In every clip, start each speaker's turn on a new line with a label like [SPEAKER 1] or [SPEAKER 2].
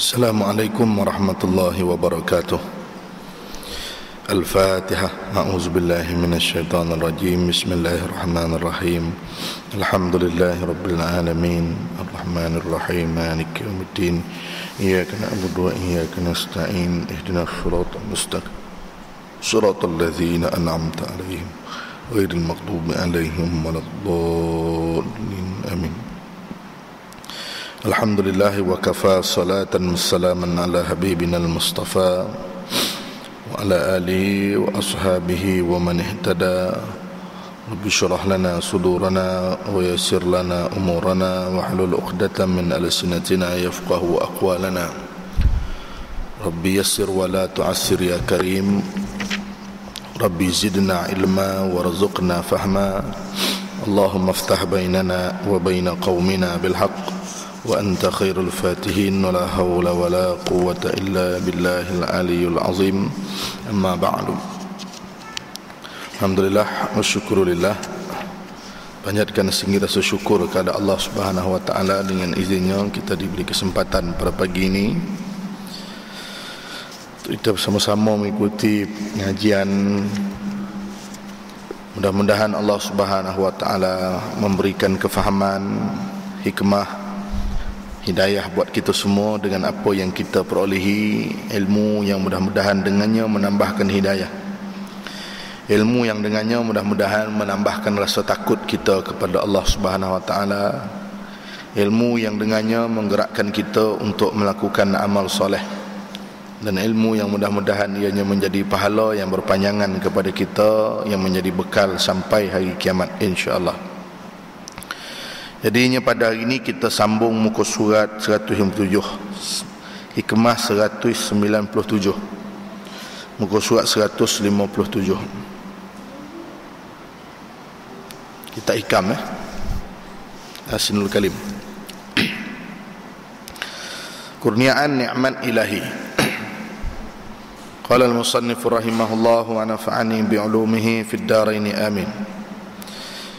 [SPEAKER 1] Assalamualaikum warahmatullahi wabarakatuh. Al-Fatihah. A'udzubillahi minasyaitonir rajim. Bismillahirrahmanirrahim. Alhamdulillahi rabbil alamin. Arrahmanir rahim. Maliki yaumiddin. Iyyaka na'budu wa iyyaka nasta'in. Ihdinas siratal mustaqim. Shiratal ladzina an'amta 'alaihim ghairil maghdubi 'alaihim waladdallin. Amin. Alhamdulillah wa kafa salatan wassalaman ala habibina al-mustafa wa ala alihi wa ashabihi wa man ihtada. Rabbi syrah lana sudurana wa yassir lana umurana wa hlul 'uqdatam min alsinatina yafqahu aqwalana. Rabbi yassir wa la tu'assir ya karim. Rabbi zidna ilma warzuqna fahma. Allahumma iftah bainana wa baina qaumina bil haqq wa anta khairul fatihin wa la hawla wa la quwwata illa billahil aliyyil azim. Amma ba'du. Alhamdulillah wa syukurillah. Panjatkan segala rasa syukur kepada Allah Subhanahu wa taala, dengan izinnya kita diberi kesempatan pada pagi ini kita bersama-sama mengikuti pengajian. Mudah-mudahan Allah Subhanahu wa taala memberikan kefahaman, hikmah, hidayah buat kita semua dengan apa yang kita perolehi, ilmu yang mudah-mudahan dengannya menambahkan hidayah, ilmu yang dengannya mudah-mudahan menambahkan rasa takut kita kepada Allah Subhanahu wa taala, ilmu yang dengannya menggerakkan kita untuk melakukan amal soleh, dan ilmu yang mudah-mudahan ianya menjadi pahala yang berpanjangan kepada kita, yang menjadi bekal sampai hari kiamat insya-Allah. Jadinya pada hari ini kita sambung muka surat 157, hikmah 197, muka surat 157. Kita ikam Hasinul Kalim. Kurniaan nikmat ilahi. Qala al-musannif rahimahullah wa nafa'ani bi'ulumihi fid darain amin.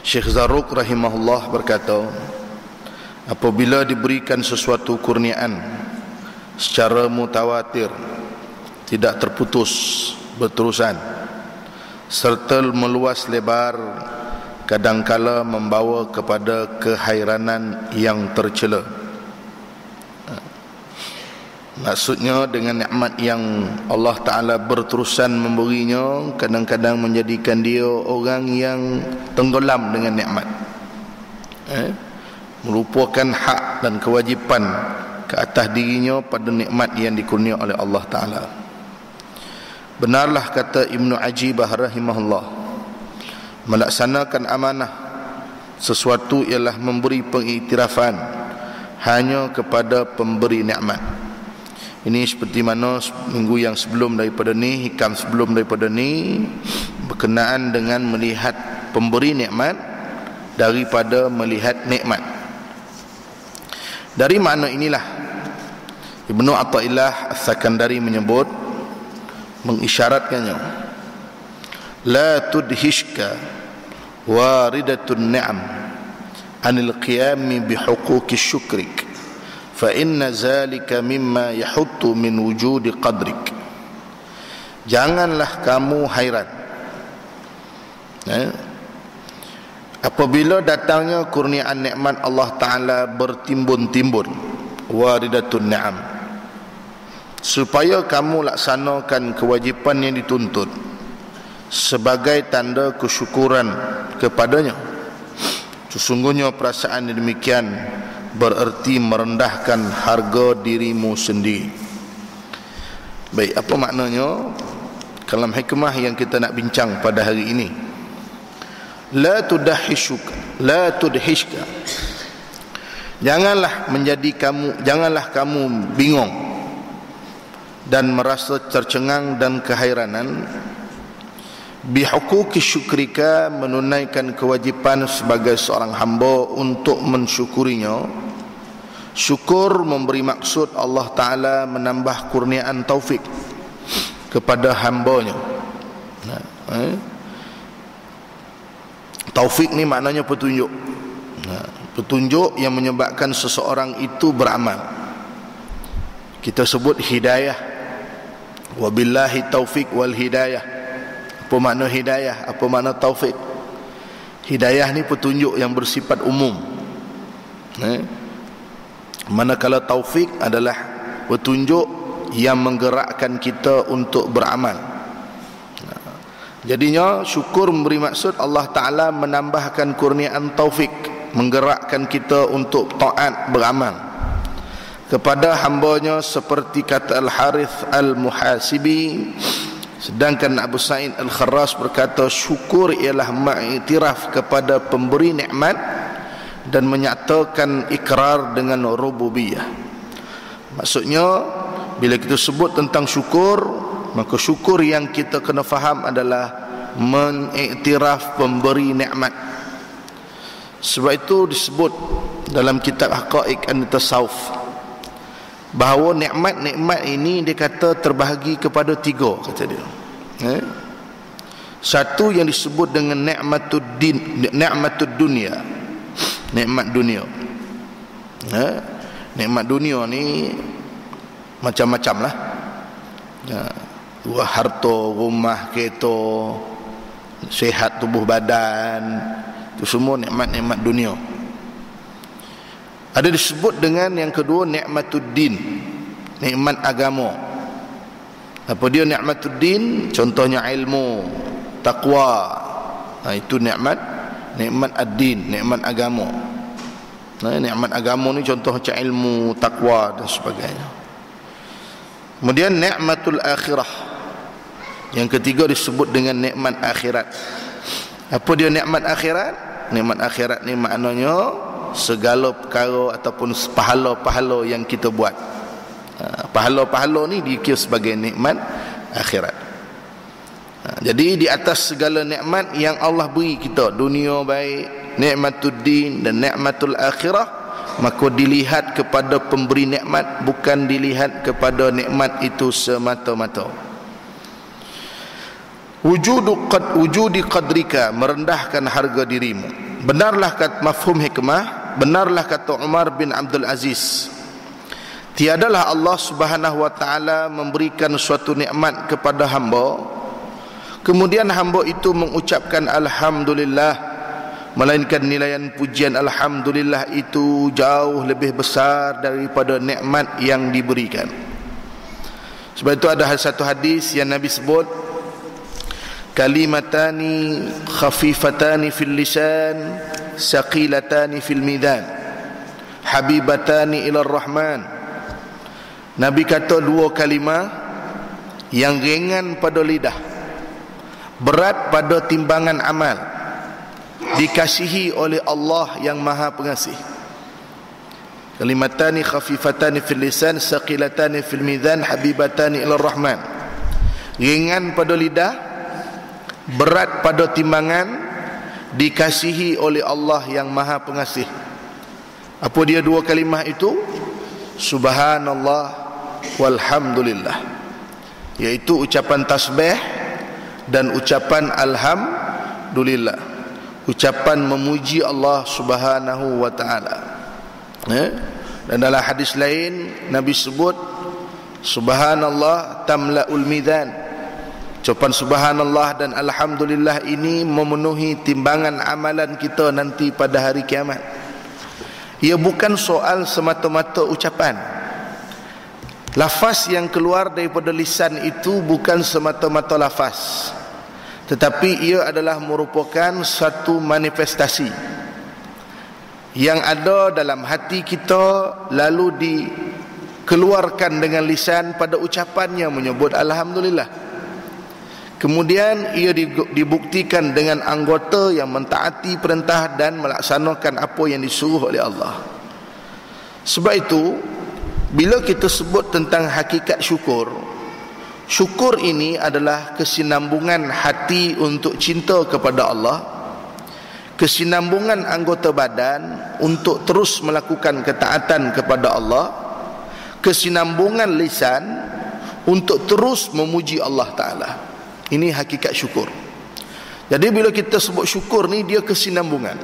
[SPEAKER 1] Syekh Zarruq rahimahullah berkata, apabila diberikan sesuatu kurniaan secara mutawatir, tidak terputus berterusan, serta meluas lebar, kadangkala membawa kepada kehairanan yang tercela. Maksudnya dengan nikmat yang Allah Ta'ala berterusan memberinya, kadang-kadang menjadikan dia orang yang tenggelam dengan nikmat, melupakan hak dan kewajipan ke atas dirinya pada nikmat yang dikurnia oleh Allah Ta'ala. Benarlah kata Ibnu Ajibah rahimahullah, melaksanakan amanah sesuatu ialah memberi pengiktirafan hanya kepada pemberi nikmat. Ini seperti mana minggu yang sebelum daripada ni, hikam sebelum daripada ni, berkenaan dengan melihat pemberi nikmat daripada melihat nikmat. Dari makna inilah Ibnu Athaillah As-Sakandari menyebut, mengisyaratkannya, la tudhishka waridatun ni'am anil qiyami bihuquqi syukrik, fa inna zalika mimma yahuttu min wujudi qadrik. Janganlah kamu hairan apabila datangnya kurniaan nikmat Allah Ta'ala bertimbun-timbun, waridatun ni'am, supaya kamu laksanakan kewajipan yang dituntut sebagai tanda kesyukuran kepadanya. Sesungguhnya perasaan yang demikian bererti merendahkan harga dirimu sendiri. Baik, apa maknanya kalam hikmah yang kita nak bincang pada hari ini? La tudahhishuka, la tudhishka, janganlah kamu bingung dan merasa tercengang dan kehairanan, bihuquqi syukrika, menunaikan kewajipan sebagai seorang hamba untuk mensyukurinya. Syukur memberi maksud Allah Ta'ala menambah kurniaan taufik kepada hambanya. Taufik ni maknanya petunjuk. Petunjuk yang menyebabkan seseorang itu beramal. kita sebut hidayah. Wabillahi taufiq wal hidayah. Apa makna hidayah? Apa makna taufik? Hidayah ni petunjuk yang bersifat umum. Manakala taufik adalah petunjuk yang menggerakkan kita untuk beramal. Jadinya syukur memberi maksud Allah Ta'ala menambahkan kurniaan taufik, menggerakkan kita untuk taat beramal kepada hambanya, seperti kata Al-Harith Al-Muhasibi. Sedangkan Abu Sa'id Al-Kharras berkata, syukur ialah mengiktiraf kepada pemberi nikmat dan menyatakan ikrar dengan rububiyah. Maksudnya, bila kita sebut tentang syukur, maka syukur yang kita kena faham adalah mengiktiraf pemberi nikmat. Sebab itu disebut dalam kitab Haqaiq An-Tasawuf bahawa nikmat-nikmat ini dia kata terbahagi kepada 3, kata dia. Satu yang disebut dengan nikmatud dunia, nikmat dunia. Nikmat dunia ni macam-macam lah. Harta, rumah, kereta, sihat tubuh badan, itu semua nikmat-nikmat dunia. Ada disebut dengan yang kedua nikmatud din, nikmat agama. Apa dia nikmatud din? Contohnya ilmu, taqwa. Itu nikmat ad-din, nikmat agama. Nikmat agama ni contoh macam ilmu, taqwa dan sebagainya. Kemudian nikmatul akhirah, yang ketiga disebut dengan nikmat akhirat. Apa dia nikmat akhirat? Nikmat akhirat ni maknanya segala perkara ataupun pahala-pahala yang kita buat. Pahala-pahala ni dikira sebagai nikmat akhirat. Jadi di atas segala nikmat yang Allah beri kita, dunia baik, nikmatud din dan nikmatul akhirah, maka dilihat kepada pemberi nikmat, bukan dilihat kepada nikmat itu semata-mata. Wujudi qadrika, merendahkan harga dirimu. Benarlah kata mafhum hikmah, benarlah kata Umar bin Abdul Aziz, tiadalah Allah Subhanahu wa taala memberikan suatu nikmat kepada hamba, kemudian hamba itu mengucapkan alhamdulillah, melainkan nilaian pujian alhamdulillah itu jauh lebih besar daripada nikmat yang diberikan. Sebab itu ada satu hadis yang Nabi sebut, kalimatani khafifatani fil lisan saqilatani fil mizan habibatani ila rahman. Nabi kata 2 kalimah yang ringan pada lidah, berat pada timbangan amal, dikasihi oleh Allah yang Maha Pengasih. Kalimatani khafifatani fil lisan saqilatani fil mizan habibatani ila rahman. Ringan pada lidah, berat pada timbangan, dikasihi oleh Allah yang Maha Pengasih. Apa dia 2 kalimah itu? Subhanallah walhamdulillah, iaitu ucapan tasbih dan ucapan alhamdulillah, ucapan memuji Allah Subhanahu wa taala. Dan dalam hadis lain Nabi sebut subhanallah tamla'ul mizan. Ucapan subhanallah dan alhamdulillah ini memenuhi timbangan amalan kita nanti pada hari kiamat. Ia bukan soal semata-mata ucapan. Lafaz yang keluar daripada lisan itu bukan semata-mata lafaz, tetapi ia adalah merupakan satu manifestasi yang ada dalam hati kita, lalu dikeluarkan dengan lisan pada ucapannya menyebut alhamdulillah. Kemudian ia dibuktikan dengan anggota yang mentaati perintah dan melaksanakan apa yang disuruh oleh Allah. Sebab itu, bila kita sebut tentang hakikat syukur, syukur ini adalah kesinambungan hati untuk cinta kepada Allah, kesinambungan anggota badan untuk terus melakukan ketaatan kepada Allah, kesinambungan lisan untuk terus memuji Allah Ta'ala. Ini hakikat syukur. Jadi bila kita sebut syukur ni, dia kesinambungan,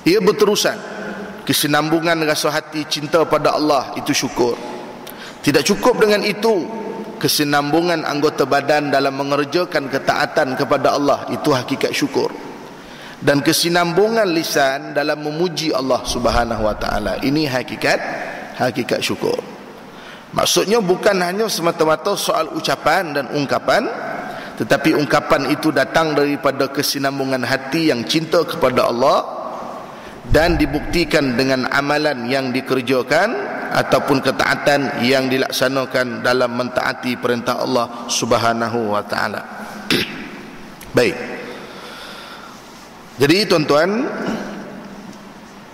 [SPEAKER 1] ia berterusan. Kesinambungan rasa hati cinta pada Allah, itu syukur. Tidak cukup dengan itu, kesinambungan anggota badan dalam mengerjakan ketaatan kepada Allah, itu hakikat syukur. Dan kesinambungan lisan dalam memuji Allah Subhanahu wa taala, ini hakikat syukur. Maksudnya bukan hanya semata-mata soal ucapan dan ungkapan, tetapi ungkapan itu datang daripada kesinambungan hati yang cinta kepada Allah dan dibuktikan dengan amalan yang dikerjakan ataupun ketaatan yang dilaksanakan dalam mentaati perintah Allah Subhanahu wa taala. Baik. Jadi tuan-tuan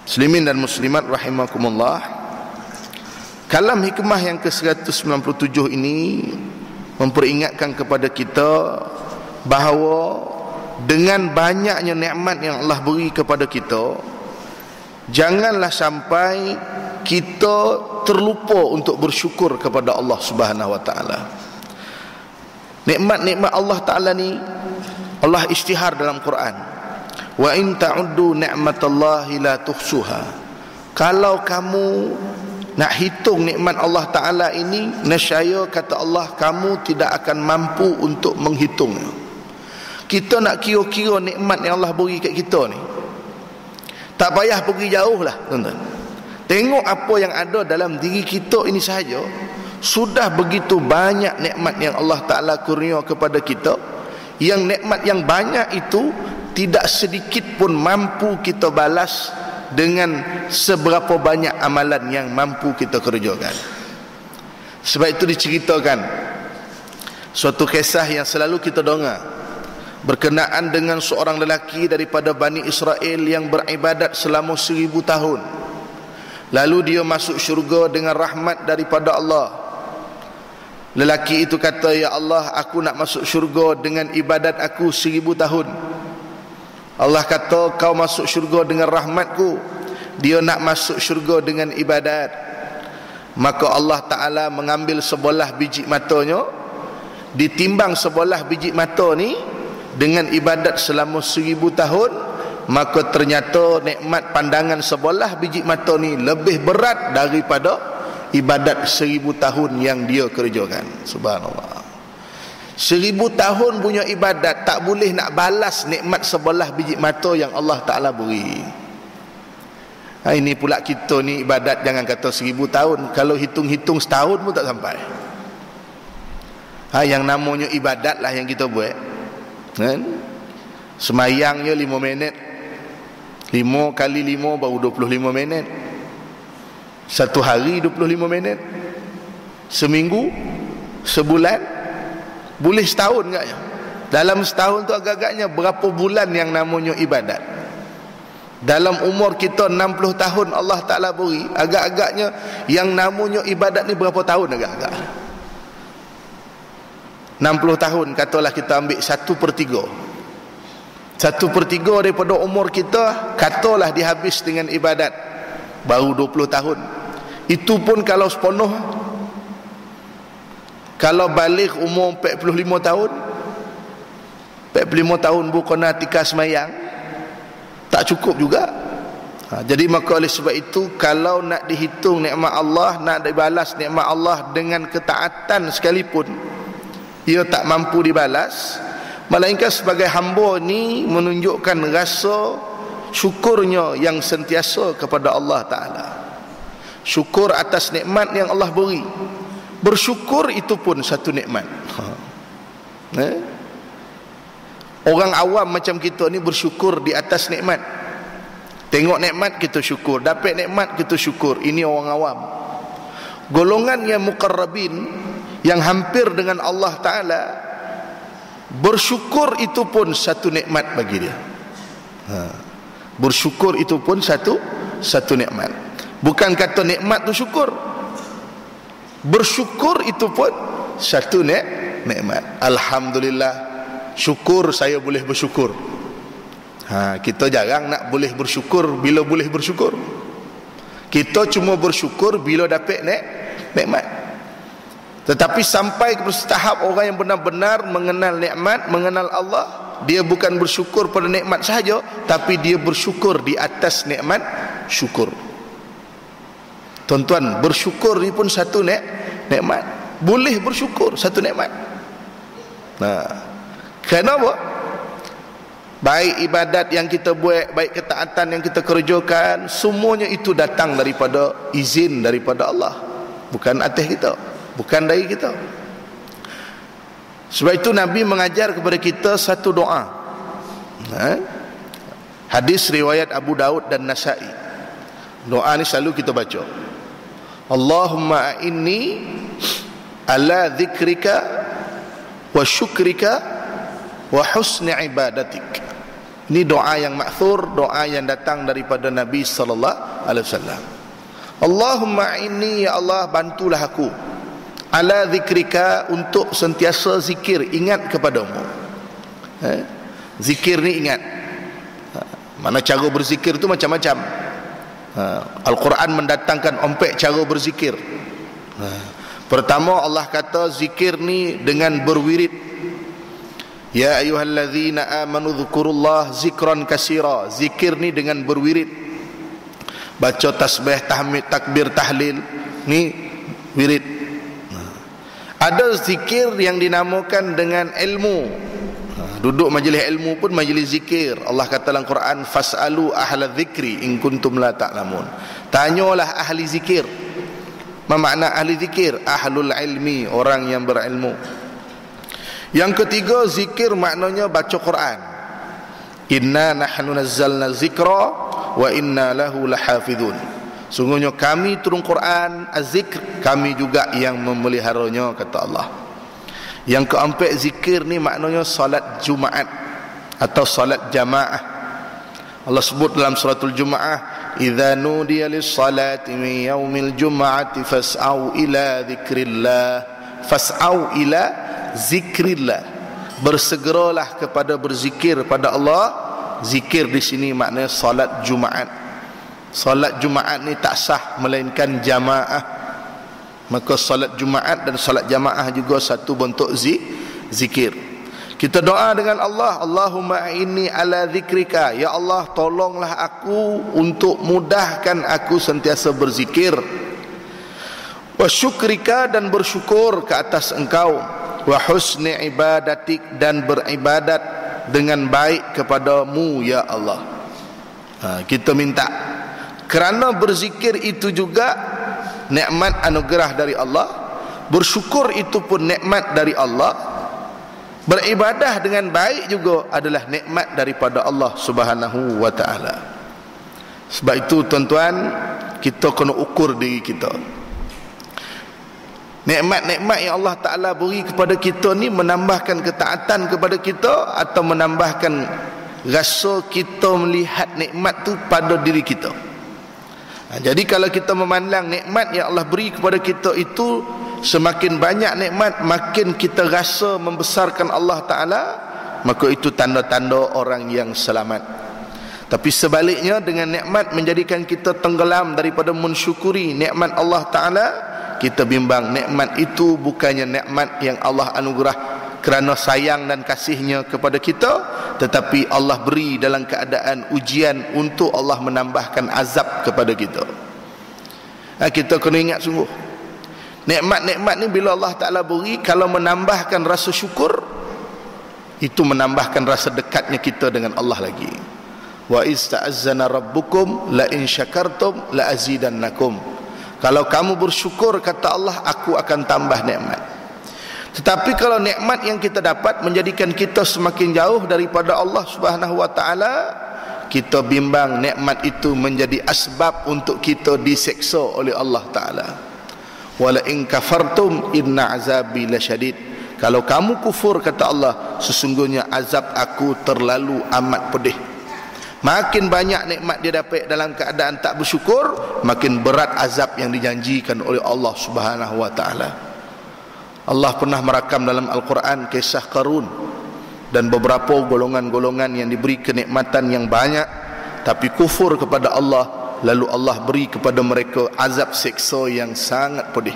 [SPEAKER 1] muslimin dan muslimat rahimakumullah, kalam hikmah yang ke-197 ini memperingatkan kepada kita bahawa dengan banyaknya nikmat yang Allah beri kepada kita, janganlah sampai kita terlupa untuk bersyukur kepada Allah Subhanahu wa taala. Nikmat-nikmat Allah taala ni Allah isytihar dalam Quran. Wa in ta'uddu ni'matallahi la tuhsuha. Kalau kamu nak hitung nikmat Allah taala ini, nescaya kata Allah, kamu tidak akan mampu untuk menghitungnya. Kita nak kira-kira nikmat yang Allah beri kat kita ni, tak payah pergi jauh lah tuan-tuan. Tengok apa yang ada dalam diri kita ini sahaja, sudah begitu banyak nikmat yang Allah Ta'ala kurnia kepada kita. Yang nikmat yang banyak itu tidak sedikit pun mampu kita balas dengan seberapa banyak amalan yang mampu kita kerjakan. Sebab itu diceritakan suatu kisah yang selalu kita dengar berkenaan dengan seorang lelaki daripada Bani Israel yang beribadat selama 1000 tahun. Lalu dia masuk syurga dengan rahmat daripada Allah. Lelaki itu kata, ya Allah, aku nak masuk syurga dengan ibadat aku 1000 tahun. Allah kata, kau masuk syurga dengan rahmatku. Dia nak masuk syurga dengan ibadat. Maka Allah Ta'ala mengambil sebelah biji matanya, ditimbang sebelah biji mata ni dengan ibadat selama 1000 tahun, maka ternyata nikmat pandangan sebelah biji mata ni lebih berat daripada ibadat 1000 tahun yang dia kerjakan. Subhanallah. 1000 tahun punya ibadat tak boleh nak balas nikmat sebelah biji mata yang Allah Ta'ala beri. Ini pula kita ni ibadat, jangan kata 1000 tahun, kalau hitung-hitung setahun pun tak sampai. Yang namanya ibadat lah yang kita buat kan? Semayangnya 5 minit, 5 kali 5 baru 25 minit. Satu hari 25 minit, seminggu, sebulan, boleh setahun agaknya. Dalam setahun tu agak-agaknya berapa bulan yang namanya ibadat. Dalam umur kita 60 tahun Allah Ta'ala beri, agak-agaknya yang namanya ibadat ni berapa tahun agak-agak. 60 tahun, katalah kita ambil 1/3. 1/3 daripada umur kita, katalah dihabis dengan ibadat, baru 20 tahun. Itu pun kalau sepenuh. Kalau balik umur 45 tahun, 45 tahun bukan tika semayang, tak cukup juga. Jadi maka oleh sebab itu, kalau nak dihitung nikmat Allah, nak dibalas nikmat Allah dengan ketaatan sekalipun, ia tak mampu dibalas. Melainkan sebagai hamba ni menunjukkan rasa syukurnya yang sentiasa kepada Allah Ta'ala. Syukur atas nikmat yang Allah beri. Bersyukur itu pun satu nikmat. Orang awam macam kita ni bersyukur di atas nikmat. Tengok nikmat kita syukur, dapat nikmat kita syukur. Ini orang awam. Golongan yang muqarrabin, yang hampir dengan Allah Ta'ala, bersyukur itu pun satu nikmat bagi dia. Bersyukur itu pun satu nikmat. Bukan kata nikmat tu syukur, bersyukur itu pun satu nikmat. Alhamdulillah, syukur saya boleh bersyukur. Kita jarang nak boleh bersyukur bila boleh bersyukur. Kita cuma bersyukur bila dapat nikmat. Tetapi sampai ke tahap orang yang benar-benar mengenal nikmat, mengenal Allah, dia bukan bersyukur pada nikmat sahaja, tapi dia bersyukur di atas nikmat syukur. Tuan-tuan, bersyukur ni pun satu nikmat. nikmat. Boleh bersyukur satu nikmat. Nah, kenapa? Baik ibadat yang kita buat, baik ketaatan yang kita kerjakan, semuanya itu datang daripada izin daripada Allah, bukan atas kita, bukan dari kita. Sebab itu Nabi mengajar kepada kita satu doa. Hadis riwayat Abu Daud dan Nasa'i. Doa ni selalu kita baca. Allahumma a'inni ala dzikrika wa syukrika wa husni ibadatik. Ini doa yang ma'thur, doa yang datang daripada Nabi sallallahu alaihi wasallam. Allahumma inni, ya Allah, bantulah aku ala zikrika, untuk sentiasa zikir, ingat kepadamu. Zikir ni ingat. Mana cara berzikir tu macam-macam. Al-Quran mendatangkan ompek cara berzikir. Pertama Allah kata zikir ni dengan berwirid. Ya ayyuhallazina amanu dzkurullah zikran katsira. Zikir ni dengan berwirid. Baca tasbih, tahmid, takbir, tahlil, ni wirid. Ada zikir yang dinamakan dengan ilmu. Duduk majlis ilmu pun majlis zikir. Allah kata dalam Quran, fas'alu ahla dzikri in kuntum la ta'lamun. Tanyalah ahli zikir. Apa makna ahli zikir? Ahlul ilmi, orang yang berilmu. Yang ketiga, zikir maknanya baca Quran. Inna nahnu nazzalna zikra wa inna lahu lahafidhun. Sungguhnya kami turun Quran, az-zikr, kami juga yang memeliharanya, kata Allah. Yang keempat, zikir ni maknanya salat Jumaat atau salat jamaah. Allah sebut dalam suratul Jumaah, idza nudiya lis-salati min yaumil jum'ati fas'au ila dzikrillah. Fas'au ila zikrillah, bersegeralah kepada berzikir pada Allah. Zikir di sini maknanya salat Jumaat. Salat Jumaat ni tak sah melainkan jamaah. Maka salat Jumaat dan salat jamaah juga satu bentuk zikir. Kita doa dengan Allah, Allahumma inni ala zikrika, ya Allah tolonglah aku untuk mudahkan aku sentiasa berzikir. Wa syukrika, dan bersyukur ke atas engkau. Wa husni ibadatik, dan beribadat dengan baik kepadamu, ya Allah. Kita minta, kerana berzikir itu juga nikmat anugerah dari Allah, bersyukur itu pun nikmat dari Allah, beribadah dengan baik juga adalah nikmat daripada Allah Subhanahu wa taala. Sebab itu tuan-tuan, kita kena ukur diri kita. Nikmat-nikmat yang Allah Ta'ala beri kepada kita ni menambahkan ketaatan kepada kita atau menambahkan rasa kita melihat nikmat tu pada diri kita. Jadi kalau kita memandang nikmat yang Allah beri kepada kita itu, semakin banyak nikmat, makin kita rasa membesarkan Allah Ta'ala, maka itu tanda-tanda orang yang selamat. Tapi sebaliknya, dengan nikmat menjadikan kita tenggelam daripada mensyukuri nikmat Allah Ta'ala, kita bimbang nikmat itu bukannya nikmat yang Allah anugerah kerana sayang dan kasihnya kepada kita, tetapi Allah beri dalam keadaan ujian untuk Allah menambahkan azab kepada kita. Kita kena ingat sungguh, nikmat-nikmat ni bila Allah Ta'ala beri, kalau menambahkan rasa syukur, itu menambahkan rasa dekatnya kita dengan Allah lagi. Wa ista'azzana rabbukum la in syakartum la azidannakum. Kalau kamu bersyukur, kata Allah, aku akan tambah nikmat. Tetapi kalau nikmat yang kita dapat menjadikan kita semakin jauh daripada Allah Subhanahu wa taala, kita bimbang nikmat itu menjadi asbab untuk kita diseksa oleh Allah Ta'ala. Wala in kafartum inna azabi lasyadid. Kalau kamu kufur, kata Allah, sesungguhnya azab aku terlalu amat pedih. Makin banyak nikmat dia dapat dalam keadaan tak bersyukur, makin berat azab yang dijanjikan oleh Allah Subhanahu wa taala. Allah pernah merakam dalam Al-Quran kisah Qarun dan beberapa golongan-golongan yang diberi kenikmatan yang banyak tapi kufur kepada Allah, lalu Allah beri kepada mereka azab seksa yang sangat pedih.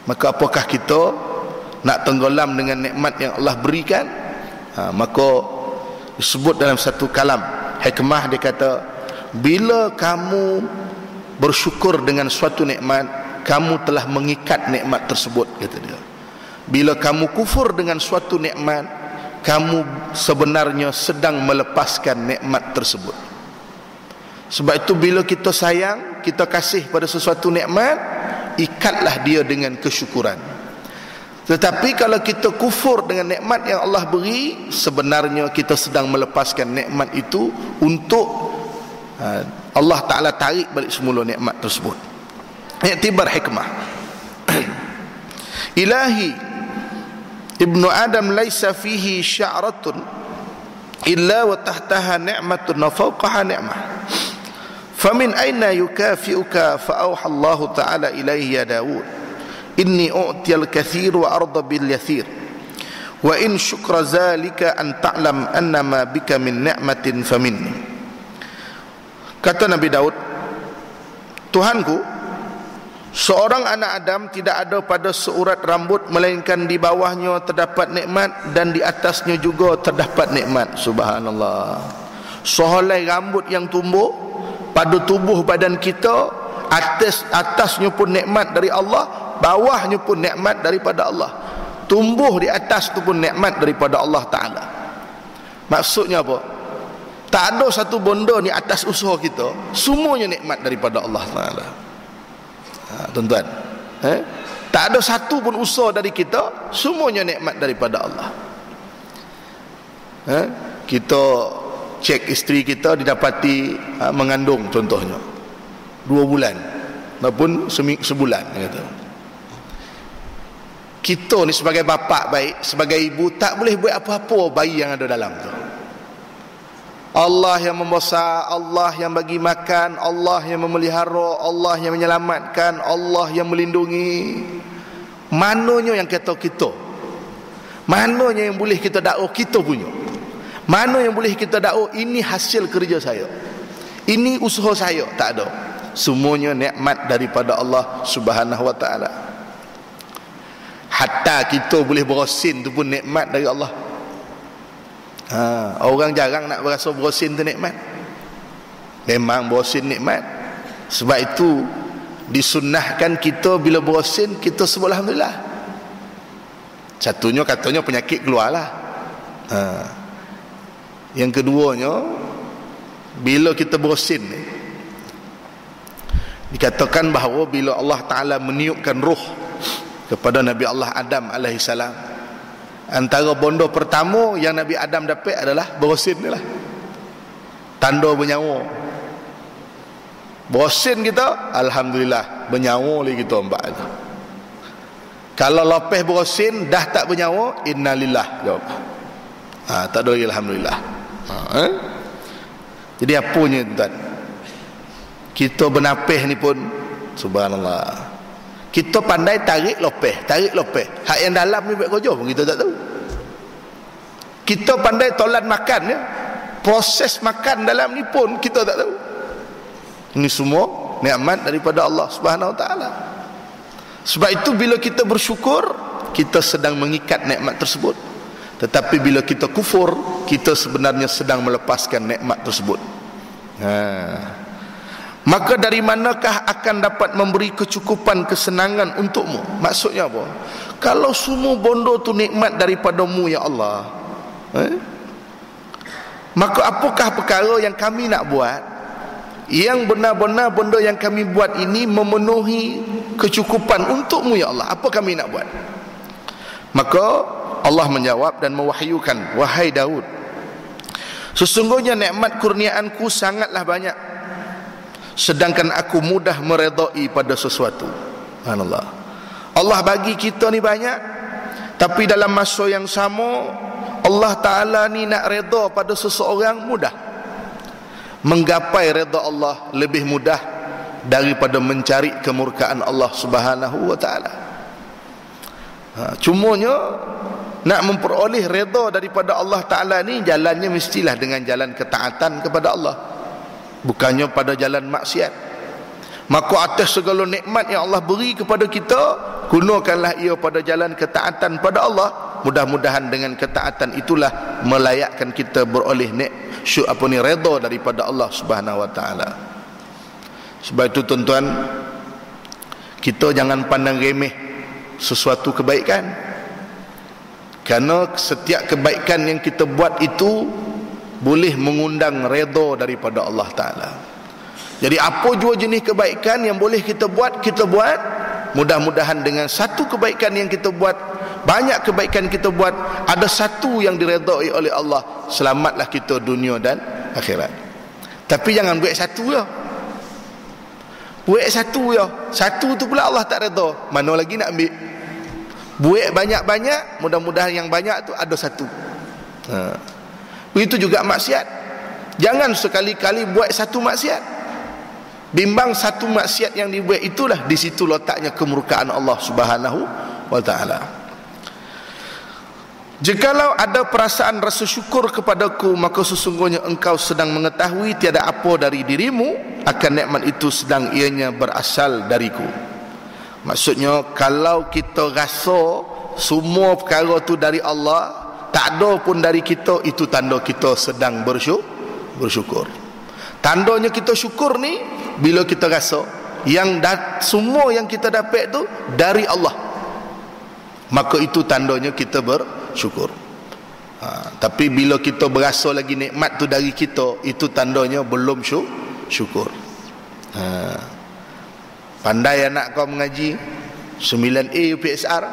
[SPEAKER 1] Maka apakah kita nak tenggelam dengan nikmat yang Allah berikan? Maka disebut dalam satu kalam hikmah, dia kata, bila kamu bersyukur dengan suatu nikmat, kamu telah mengikat nikmat tersebut, kata dia. Bila kamu kufur dengan suatu nikmat, kamu sebenarnya sedang melepaskan nikmat tersebut. Sebab itu bila kita sayang, kita kasih pada sesuatu nikmat, ikatlah dia dengan kesyukuran. Tetapi kalau kita kufur dengan nikmat yang Allah beri, sebenarnya kita sedang melepaskan nikmat itu untuk Allah Ta'ala tarik balik semula nikmat tersebut. Iktibar hikmah. Ilahi, ibnu Adam laisa fihi sya'ratun illa wa tahtaha ni'matun wa fawqaha ni'mah. Famin aina yukafi'uka fa'auha Allah Ta'ala ilaihi ya Dawud, inni u'tiyal kathir wa arda bil yathir wa in syukra zalika an ta'lam annama bika min ni'matin faminni. Kata Nabi Daud, Tuhanku, seorang anak Adam tidak ada pada seurat rambut melainkan di bawahnya terdapat nikmat dan di atasnya juga terdapat nikmat. Subhanallah. Sehelai rambut yang tumbuh pada tubuh badan kita, atasnya pun nikmat dari Allah, bawahnya pun nikmat daripada Allah. Tumbuh di atas tu pun nikmat daripada Allah Ta'ala. Maksudnya apa? Tak ada satu benda ni atas usaha kita, semuanya nikmat daripada Allah Ta'ala. Tuan-tuan, tak ada satu pun usaha dari kita, semuanya nikmat daripada Allah. Kita cek isteri kita didapati mengandung, contohnya 2 bulan ataupun sebulan, kata. Kita ni sebagai bapa baik, sebagai ibu, tak boleh buat apa-apa bayi yang ada dalam tu. Allah yang membesar, Allah yang bagi makan, Allah yang memelihara, Allah yang menyelamatkan, Allah yang melindungi. Mananya yang kata kita? Mananya yang boleh kita dakwa kita punya? Mana yang boleh kita dakwa ini hasil kerja saya, ini usaha saya? Tak ada. Semuanya nikmat daripada Allah Subhanahu wa Ta'ala. Hatta kita boleh bersin tu pun nikmat dari Allah. Orang jarang nak berasa bersin tu nikmat. Memang bersin nikmat. Sebab itu disunnahkan kita bila bersin, kita sebut alhamdulillah. Satunya katanya penyakit keluarlah. Yang keduanya, bila kita bersin ni, dikatakan bahawa bila Allah Ta'ala meniupkan ruh kepada Nabi Allah Adam alaihissalam, antara bondo pertama yang Nabi Adam dapat adalah bersin ni lah, tanda bernyawa. Bersin kita, alhamdulillah, bernyawa lagi kita empat tu. Kalau lepas bersin dah tak bernyawa, innalillah jawab. Tak ada lagi alhamdulillah. Jadi apanya tuan, kita bernapis ni pun subhanallah, kita pandai tarik lopeh. Hak yang dalam ni buat kerja pun kita tak tahu. Kita pandai tolan makan ya, proses makan dalam ni pun kita tak tahu. Ini semua nikmat daripada Allah Subhanahu wa Ta'ala. Sebab itu bila kita bersyukur, kita sedang mengikat nikmat tersebut. Tetapi bila kita kufur, kita sebenarnya sedang melepaskan nikmat tersebut. Maka dari manakah akan dapat memberi kecukupan kesenangan untukmu? Maksudnya apa? Kalau semua bondo tu nikmat daripadamu ya Allah, maka apakah perkara yang kami nak buat yang benar-benar benda yang kami buat ini memenuhi kecukupan untukmu ya Allah? Apa kami nak buat? Maka Allah menjawab dan mewahyukan, wahai Daud, sesungguhnya nikmat kurniaanku sangatlah banyak, sedangkan aku mudah meredai pada sesuatu. Subhanallah. Allah bagi kita ni banyak, tapi dalam masa yang sama Allah Ta'ala ni nak reda pada seseorang mudah. Menggapai reda Allah lebih mudah daripada mencari kemurkaan Allah Subhanahu wa Ta'ala. Cumanya nak memperoleh reda daripada Allah Ta'ala ni, jalannya mestilah dengan jalan ketaatan kepada Allah, bukannya pada jalan maksiat. Maka atas segala nikmat yang Allah beri kepada kita, gunakanlah ia pada jalan ketaatan pada Allah. Mudah-mudahan dengan ketaatan itulah melayakkan kita beroleh reda daripada Allah Subhanahu wa Ta'ala. Sebab itu tuan-tuan, Kita jangan pandang remeh sesuatu kebaikan, kerana setiap kebaikan yang kita buat itu boleh mengundang redha daripada Allah Ta'ala. Jadi apa jua jenis kebaikan yang boleh kita buat, kita buat. Mudah-mudahan dengan satu kebaikan yang kita buat, banyak kebaikan kita buat, ada satu yang diredai oleh Allah, selamatlah kita dunia dan akhirat. Tapi jangan buat satu ya. Buat satu ya. Satu tu pula Allah tak redha, mana lagi nak ambil? Buat banyak-banyak, mudah-mudahan yang banyak tu ada satu. Begitu juga maksiat. Jangan sekali-kali buat satu maksiat. Bimbang satu maksiat yang dibuat itulah, di situ letaknya kemurkaan Allah Subhanahu wa Ta'ala. Jikalau ada perasaan rasa syukur kepadaku, maka sesungguhnya engkau sedang mengetahui tiada apa dari dirimu akan nikmat itu sedang ianya berasal dariku. Maksudnya, kalau kita rasa semua perkara tu dari Allah, tak ada pun dari kita, itu tanda kita sedang bersyukur. Tandanya kita syukur ni bila kita rasa yang semua yang kita dapat tu dari Allah, maka itu tandanya kita bersyukur. Tapi bila kita berasa lagi nikmat tu dari kita, itu tandanya belum syukur. Pandai anak kau mengaji 9A UPSR,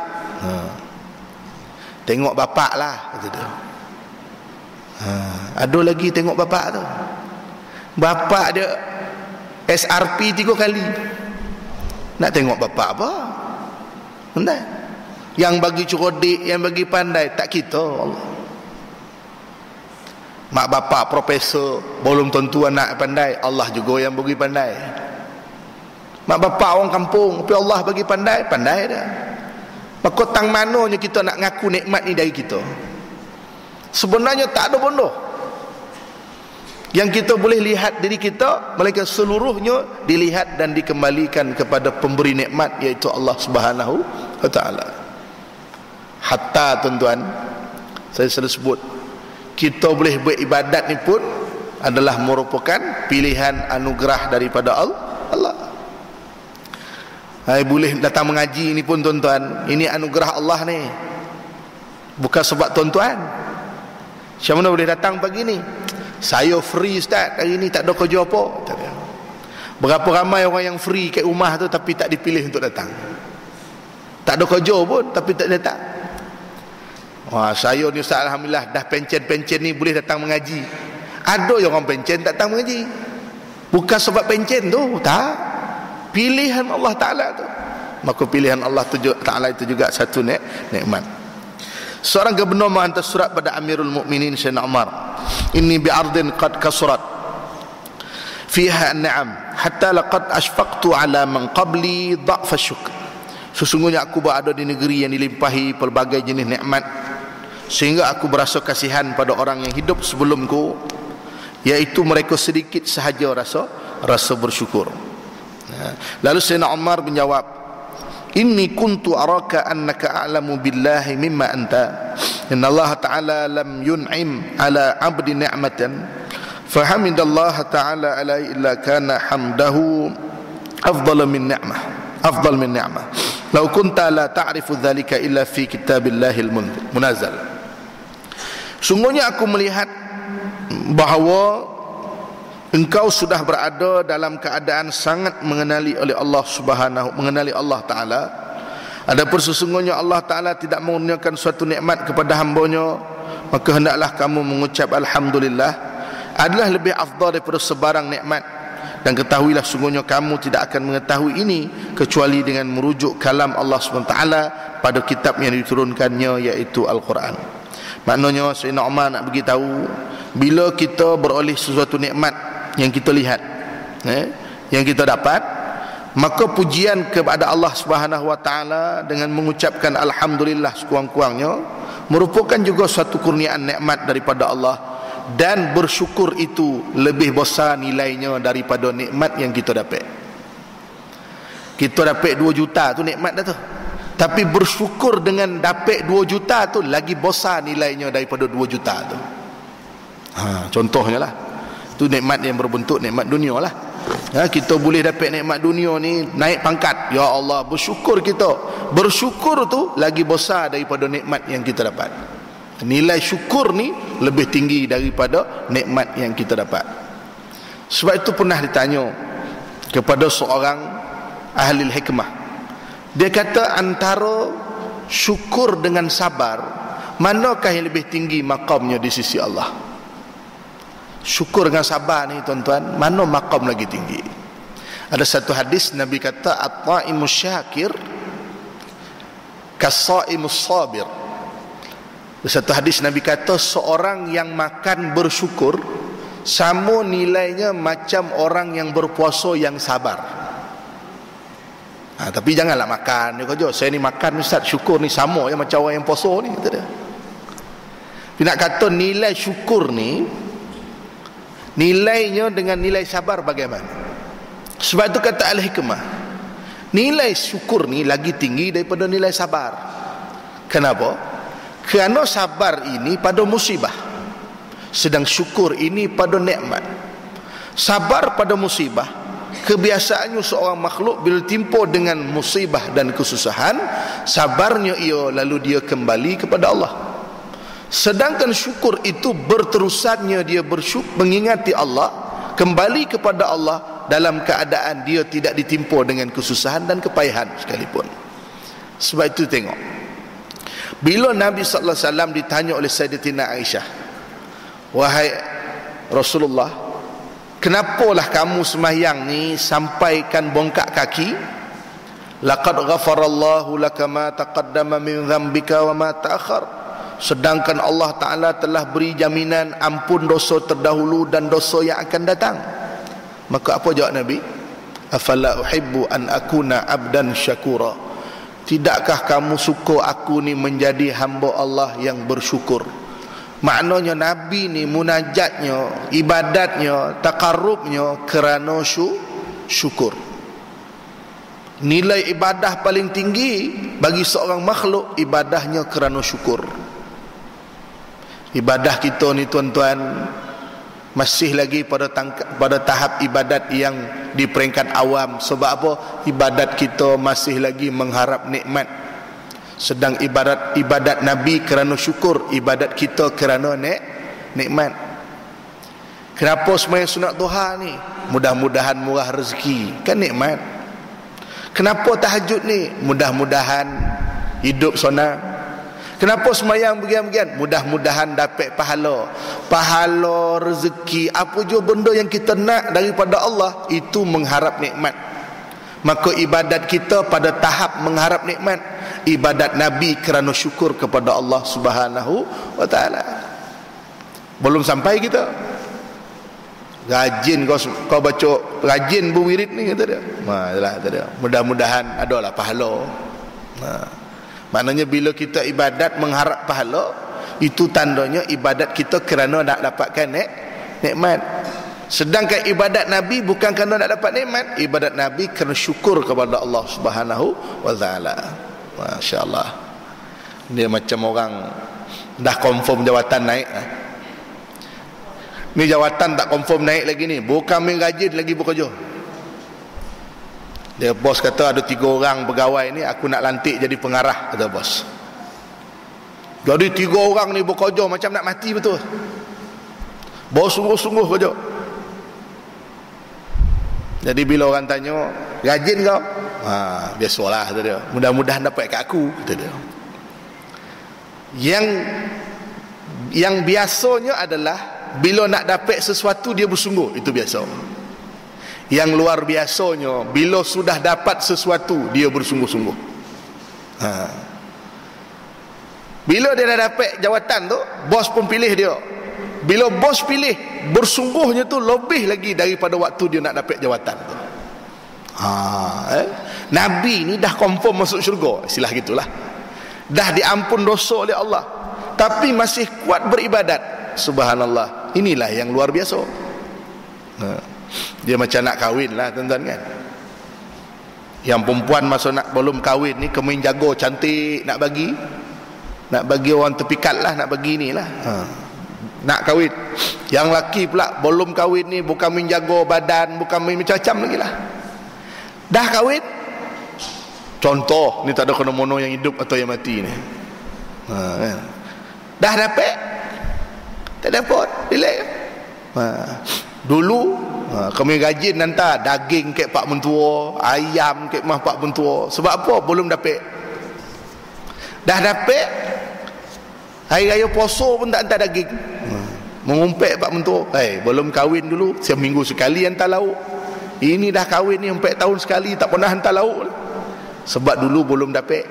[SPEAKER 1] tengok bapak lah, kata dia. Ada lagi tengok bapak tu, bapak dia SRP 3 kali. Nak tengok bapak apa? Pandai. Yang bagi cerdik, yang bagi pandai, tak kita Allah. Mak bapak profesor, belum tentu anak pandai, Allah juga yang bagi pandai. Mak bapak orang kampung, tapi Allah bagi pandai, pandai dah. Maka tang mananya kita nak ngaku nikmat ni dari kita? Sebenarnya tak ada bodoh. Yang kita boleh lihat diri kita, melainkan seluruhnya dilihat dan dikembalikan kepada pemberi nikmat, iaitu Allah Subhanahu wa Ta'ala. Hatta tuan-tuan, saya selalu sebut, kita boleh beribadat ni pun adalah merupakan pilihan anugerah daripada Allah. Boleh datang mengaji ni pun tuan-tuan, ini anugerah Allah ni, bukan sebab tuan-tuan. Macam mana boleh datang pagi ni? Saya free Ustaz, hari ni tak ada kerja apa. Berapa ramai orang yang free kat rumah tu tapi tak dipilih untuk datang. Tak ada kerja pun tapi tak datang. Wah, saya ni Ustaz alhamdulillah dah pencen-pencen ni boleh datang mengaji. Ada yang orang pencen tak datang mengaji, bukan sebab pencen tu, tak. Pilihan Allah Ta'ala tu. Maka pilihan Allah Ta'ala itu juga satu nikmat. Seorang gubernur menghantar surat pada Amirul Mukminin Sayyidina Umar, inni bi'ardin qad kasurat fiha an-ni'am hatta laqad ashfaqtu ala man qabli dha'fa syukr. Sesungguhnya aku berada di negeri yang dilimpahi pelbagai jenis nikmat, sehingga aku berasa kasihan pada orang yang hidup sebelumku, iaitu mereka sedikit sahaja rasa bersyukur. Lalu Sayyidina Umar menjawab, inni kuntu araka annaka a'lamu billahi mimma anta, inna Allah Ta'ala lam yun'im ala abdi ni'matan fahamidallaha ta'ala alai illa kana hamdahu afdal min ni'mah law kunta la ta'rifu dhalika illa fi kitabillahil munazzal. Sungguhnya aku melihat bahawa engkau sudah berada dalam keadaan sangat mengenali Allah Ta'ala. Adapun sesungguhnya Allah Ta'ala tidak mengurniakan suatu nikmat kepada hambanya, maka hendaklah kamu mengucap Alhamdulillah adalah lebih afdal daripada sebarang nikmat. Dan ketahuilah sungguhnya kamu tidak akan mengetahui ini kecuali dengan merujuk kalam Allah SWT pada kitab yang diturunkannya, iaitu Al-Quran. Maknanya Sayyidina Umar nak beritahu, bila kita beroleh sesuatu nikmat yang kita lihat, yang kita dapat, maka pujian kepada Allah Subhanahu wa Ta'ala dengan mengucapkan Alhamdulillah sekurang-kurangnya merupakan juga suatu kurniaan nikmat daripada Allah, dan bersyukur itu lebih besar nilainya daripada nikmat yang kita dapat. Kita dapat 2 juta tu nikmat dah tu, tapi bersyukur dengan dapat 2 juta tu lagi besar nilainya daripada 2 juta tu. Contohnya lah, itu nikmat yang berbentuk nikmat dunia lah. Kita boleh dapat nikmat dunia ni, naik pangkat, ya Allah, bersyukur kita. Bersyukur tu lagi besar daripada nikmat yang kita dapat. Nilai syukur ni lebih tinggi daripada nikmat yang kita dapat. Sebab itu pernah ditanya kepada seorang ahli hikmah. Dia kata antara syukur dengan sabar, manakah yang lebih tinggi makamnya di sisi Allah? Syukur dengan sabar ni tuan-tuan, mana makam lagi tinggi? Ada satu hadis Nabi kata, at-ta'imus syakir kas-sa'imus sabir. Ada satu hadis Nabi kata, seorang yang makan bersyukur sama nilainya macam orang yang berpuasa yang sabar. Tapi janganlah makan dia kata, saya ni makan Ustaz, syukur ni sama je macam orang yang puasa ni, kata dia. Tapi nak kata nilai syukur ni, nilainya dengan nilai sabar bagaimana? Sebab itu kata al-hikmah, nilai syukur ni lagi tinggi daripada nilai sabar. Kenapa? Kerana sabar ini pada musibah, sedang syukur ini pada nikmat. Sabar pada musibah, kebiasaannya seorang makhluk bila timpa dengan musibah dan kesusahan, sabarnya ia lalu dia kembali kepada Allah. Sedangkan syukur itu berterusannya dia bersyukur, mengingati Allah, kembali kepada Allah dalam keadaan dia tidak ditimpa dengan kesusahan dan kepayahan sekalipun. Sebab itu tengok, bila Nabi SAW ditanya oleh Sayyidatina Aisyah, wahai Rasulullah, kenapalah kamu sembahyang ni sampaikan bongkak kaki? Laqad ghafarallahu laka ma taqaddama min dhanbika wa ma ta'akhkhar. Sedangkan Allah Ta'ala telah beri jaminan ampun dosa terdahulu dan dosa yang akan datang. Maka apa jawab Nabi? Afala uhibbu an akuna abdan syakura. Tidakkah kamu suka aku ni menjadi hamba Allah yang bersyukur? Maknanya Nabi ni munajatnya, ibadatnya, taqarrubnya kerana syukur. Nilai ibadah paling tinggi bagi seorang makhluk, ibadahnya kerana syukur. Ibadah kita ni tuan-tuan masih lagi pada tahap ibadat yang di peringkat awam. Sebab apa? Ibadat kita masih lagi mengharap nikmat. Sedang ibadat Nabi kerana syukur, ibadat kita kerana nikmat. Kenapa sembahyang sunat duha ni? Mudah-mudahan murah rezeki, kan nikmat. Kenapa tahajud ni? Mudah-mudahan hidup sonang. Kenapa sembahyang bagian-bagian? Mudah-mudahan dapat pahala. Pahala, rezeki, apa jua benda yang kita nak daripada Allah, itu mengharap nikmat. Maka ibadat kita pada tahap mengharap nikmat. Ibadat Nabi kerana syukur kepada Allah Subhanahu wa ta'ala. Belum sampai kita. Rajin kau baca, rajin berwirid ni, kata dia. Kata dia. Mudah-mudahan adalah pahala. Maknanya bila kita ibadat mengharap pahala, itu tandanya ibadat kita kerana nak dapatkan nikmat. Sedangkan ibadat Nabi bukan kerana nak dapat nikmat, ibadat Nabi kerana syukur kepada Allah Subhanahu wa ta'ala. Masya-Allah. Dia macam orang dah confirm jawatan naik. Ni jawatan tak confirm naik lagi ni, bukan main rajin lagi bekerja. Dia bos kata ada 3 orang pegawai ni aku nak lantik jadi pengarah, kata bos. Jadi 3 orang ni bekerja macam nak mati betul. Bos sungguh-sungguh kerja. Jadi bila orang tanya, rajin kau? Biasalah, kata dia. Mudah-mudahan dapat kat aku, kata dia. Yang biasanya adalah bila nak dapat sesuatu dia bersungguh, itu biasa. Yang luar biasanya bila sudah dapat sesuatu dia bersungguh-sungguh. Bila dia dah dapat jawatan tu, bos pun pilih dia. Bila bos pilih, bersungguhnya tu lebih lagi daripada waktu dia nak dapat jawatan tu. Nabi ni dah confirm masuk syurga, istilah gitulah. Dah diampun dosa oleh Allah, tapi masih kuat beribadat. Subhanallah. Inilah yang luar biasa. Dia macam nak kahwin lah tuan-tuan kan. Yang perempuan masa nak belum kahwin ni kemudian jago cantik, nak bagi orang terpikat lah, nak bagi ni lah. nak kahwin. Yang laki pula belum kahwin ni bukan menjaga badan, bukan macam-macam lagi lah. Dah kahwin, contoh ni tak ada kena-mena yang hidup atau yang mati ni, kan? Dah dapat tak dapat relax. Dulu kami gaji nanti daging kek pak mentua, ayam kek mah pak mentua. Sebab apa? Belum dapat. Dah dapat, hari raya puasa pun tak hantar daging, mengumpet pak mentua. Belum kahwin dulu seminggu sekali hantar lauk. Ini dah kahwin ni 4 tahun sekali tak pernah hantar lauk. Sebab dulu belum dapat.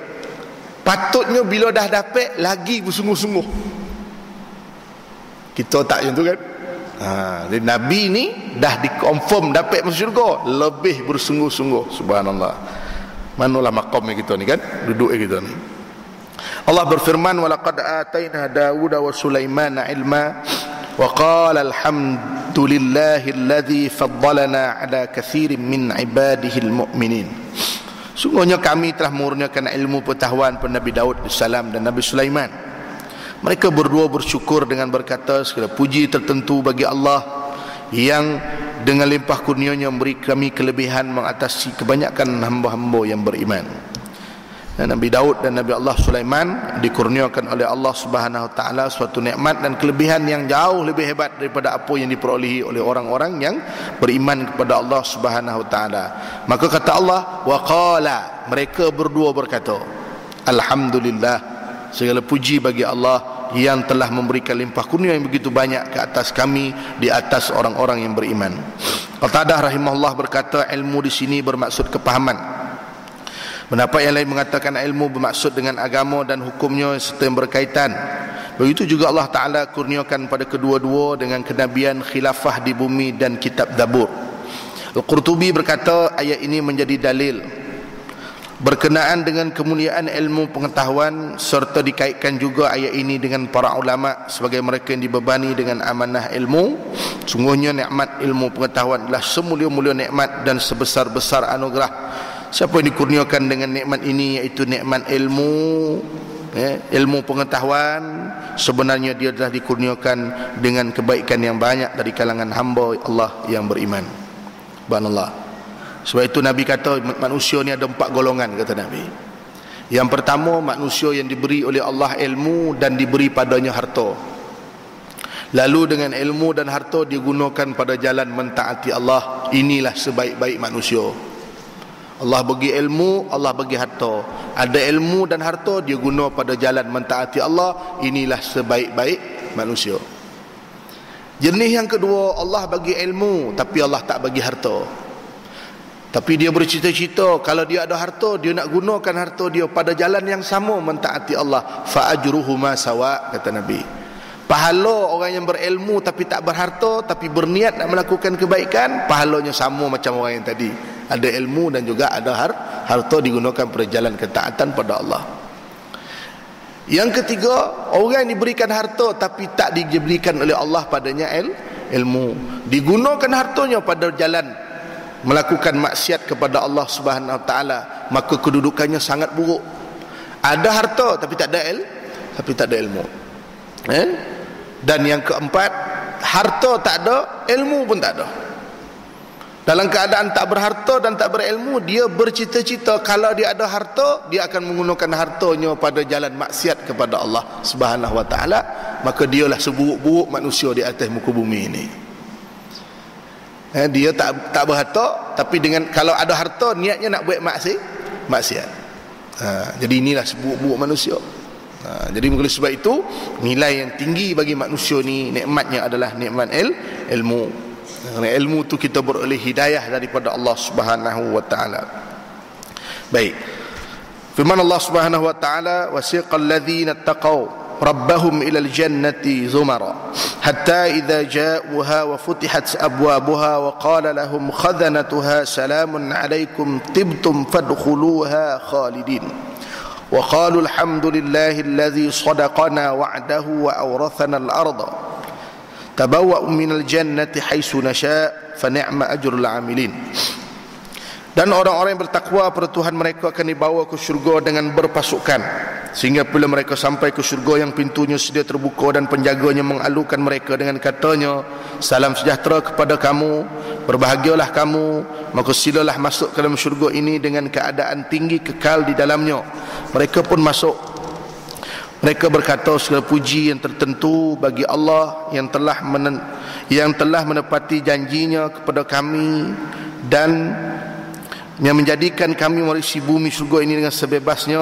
[SPEAKER 1] Patutnya bila dah dapat lagi bersungguh-sungguh. Kita tak macam tu kan. Jadi Nabi ni dah dikonfirm dapat masuk syurga, lebih bersungguh-sungguh. Subhanallah. Manalah maqamnya kita ni kan, duduk kita ni. Allah berfirman, walaqad ataina Dawud wa Sulaimana ilma wa qala alhamdulillahi alladhi faddalana ala kathirin min ibadihi almu'minin. Sungguhnya kami telah mengurniakan ilmu pengetahuan pada Nabi Daud AS dan Nabi Sulaiman. Mereka berdua bersyukur dengan berkata, segala puji tertentu bagi Allah yang dengan limpah kurnianya memberi kami kelebihan mengatasi kebanyakan hamba-hamba yang beriman. Dan Nabi Daud dan Nabi Allah Sulaiman dikurniakan oleh Allah Subhanahu Wa Taala suatu nikmat dan kelebihan yang jauh lebih hebat daripada apa yang diperolehi oleh orang-orang yang beriman kepada Allah Subhanahu Wa Taala. Maka kata Allah, wa qala, mereka berdua berkata, alhamdulillah, segala puji bagi Allah yang telah memberikan limpah kurnia yang begitu banyak ke atas kami di atas orang-orang yang beriman. Qatadah rahimahullah berkata, ilmu di sini bermaksud kepahaman. Pendapat yang lain mengatakan ilmu bermaksud dengan agama dan hukumnya serta yang berkaitan. Begitu juga Allah Ta'ala kurniakan pada kedua-dua dengan kenabian, khilafah di bumi dan kitab Zabur. Al-Qurtubi berkata ayat ini menjadi dalil berkenaan dengan kemuliaan ilmu pengetahuan, serta dikaitkan juga ayat ini dengan para ulama sebagai mereka yang dibebani dengan amanah ilmu. Sungguhnya nikmat ilmu pengetahuan adalah semulia-mulia nikmat dan sebesar-besar anugerah. Siapa yang dikurniakan dengan nikmat ini, iaitu nikmat ilmu, ilmu pengetahuan, sebenarnya dia telah dikurniakan dengan kebaikan yang banyak dari kalangan hamba Allah yang beriman. Subhanallah. Sebab itu Nabi kata manusia ni ada 4 golongan, kata Nabi. Yang pertama, manusia yang diberi oleh Allah ilmu dan diberi padanya harta. Lalu dengan ilmu dan harta digunakan pada jalan mentaati Allah. Inilah sebaik-baik manusia. Allah bagi ilmu, Allah bagi harta. Ada ilmu dan harta, dia guna pada jalan mentaati Allah. Inilah sebaik-baik manusia. Jenis yang kedua, Allah bagi ilmu tapi Allah tak bagi harta. Tapi dia bercita-cita kalau dia ada harta, dia nak gunakan harta dia pada jalan yang sama mentaati Allah. Fa ajruhuma sawa, kata Nabi. Pahala orang yang berilmu tapi tak berharta, tapi berniat nak melakukan kebaikan, pahalanya sama macam orang yang tadi. Ada ilmu dan juga ada harta, digunakan pada jalan ketaatan pada Allah. Yang ketiga, orang yang diberikan harta tapi tak diberikan oleh Allah padanya ilmu, digunakan hartanya pada jalan melakukan maksiat kepada Allah Subhanahu Wa Taala, maka kedudukannya sangat buruk. Ada harta tapi tak ada ilmu. Dan yang keempat, harta tak ada, ilmu pun tak ada. Dalam keadaan tak berharta dan tak berilmu, dia bercita-cita kalau dia ada harta, dia akan menggunakan hartanya pada jalan maksiat kepada Allah Subhanahu Wa Taala, maka dialah seburuk-buruk manusia di atas muka bumi ini. Dia tak berharta, tapi dengan kalau ada harta niatnya nak buat maksiat. Jadi inilah seburuk-buruk manusia. Jadi oleh sebab itu nilai yang tinggi bagi manusia ni, nikmatnya adalah nikmat ilmu. Kerana ilmu tu kita beroleh hidayah daripada Allah Subhanahu Wa Taala. Baik. Firman Allah Subhanahu Wa Taala, wasiqal ladzina taqaw rabbahum ila al-jannati zumara hatta idza ja'uha wa futihat abwabuha wa qala lahum khazanatuha salamun alaykum tibtum fadkhuluha khalidin. وقالوا الحمد لله الذي صدقنا وعده وأورثنا الأرض تبوأ من الجنة حيث نشاء فنعم أجر العاملين. Dan orang-orang yang bertakwa pada Tuhan mereka akan dibawa ke syurga dengan berpasukan, sehingga bila mereka sampai ke syurga yang pintunya sedia terbuka dan penjaganya mengalukan mereka dengan katanya, salam sejahtera kepada kamu, berbahagialah kamu, maka silalah masuk ke dalam syurga ini dengan keadaan tinggi kekal di dalamnya. Mereka pun masuk. Mereka berkata, segala puji yang tertentu bagi Allah yang telah menepati janjinya kepada kami dan yang menjadikan kami mewarisi bumi syurga ini dengan sebebasnya.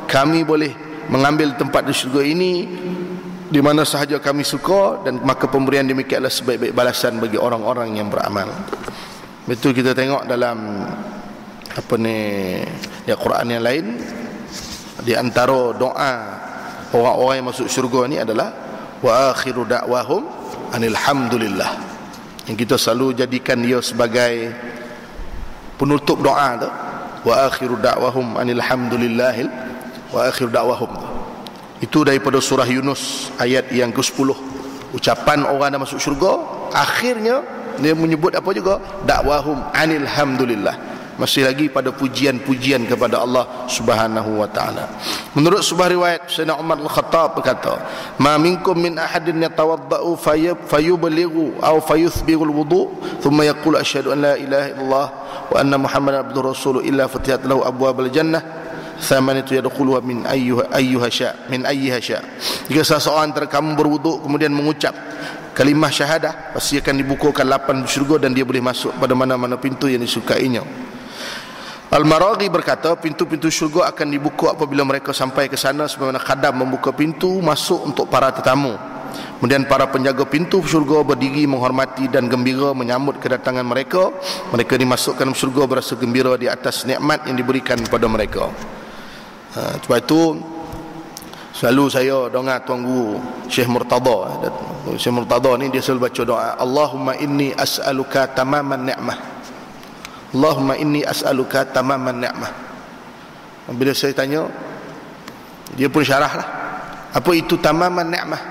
[SPEAKER 1] Kami boleh mengambil tempat di syurga ini di mana sahaja kami suka, dan maka pemberian demikianlah sebaik-baik balasan bagi orang-orang yang beramal. Betul, kita tengok dalam Quran yang lain, di antara doa orang-orang yang masuk syurga ini adalah wa akhiru da'wahum anilhamdulillah, yang kita selalu jadikan dia sebagai penutup doa tu, wa akhiru da'wahum anilhamdulillahil wa akhiru da'wahum. Itu daripada surah Yunus ayat yang ke-10. Ucapan orang yang masuk syurga, akhirnya dia menyebut apa juga? Da'wahum anilhamdulillah. Masih lagi pada pujian-pujian kepada Allah Subhanahu wa taala. Menurut sebuah riwayat, Sayyidina Umar Al-Khattab berkata, "Ma minkum min ahadin yatawaddau fayublighu aw fayuthbighul wudu, thumma yaqulu asyhadu an la ilaha illallah wa anna Muhammadan abduhu rasuluhu illa futihat lahu abwabul jannah, thamanatu yadkhuluha min ayyuha sya." Jika seseorang antara kamu berwuduk kemudian mengucap kalimah syahadah, pasti akan dibukakan 8 syurga dan dia boleh masuk pada mana-mana pintu yang disukainya. Al-Maraghi berkata, pintu-pintu syurga akan dibuka apabila mereka sampai ke sana, sebagaimana khadam membuka pintu masuk untuk para tetamu. Kemudian para penjaga pintu syurga berdiri menghormati dan gembira menyambut kedatangan mereka. Mereka dimasukkan ke syurga berasa gembira di atas nikmat yang diberikan kepada mereka. Sebab itu selalu saya dengar Tuan Guru Syekh Murtada. Syekh Murtada ni dia selalu baca doa, Allahumma inni as'aluka tamaman ni'mah, Allahumma inni as'aluka tamaman ni'mah. Bila saya tanya, dia pun syarahlah, apa itu tamaman ni'mah?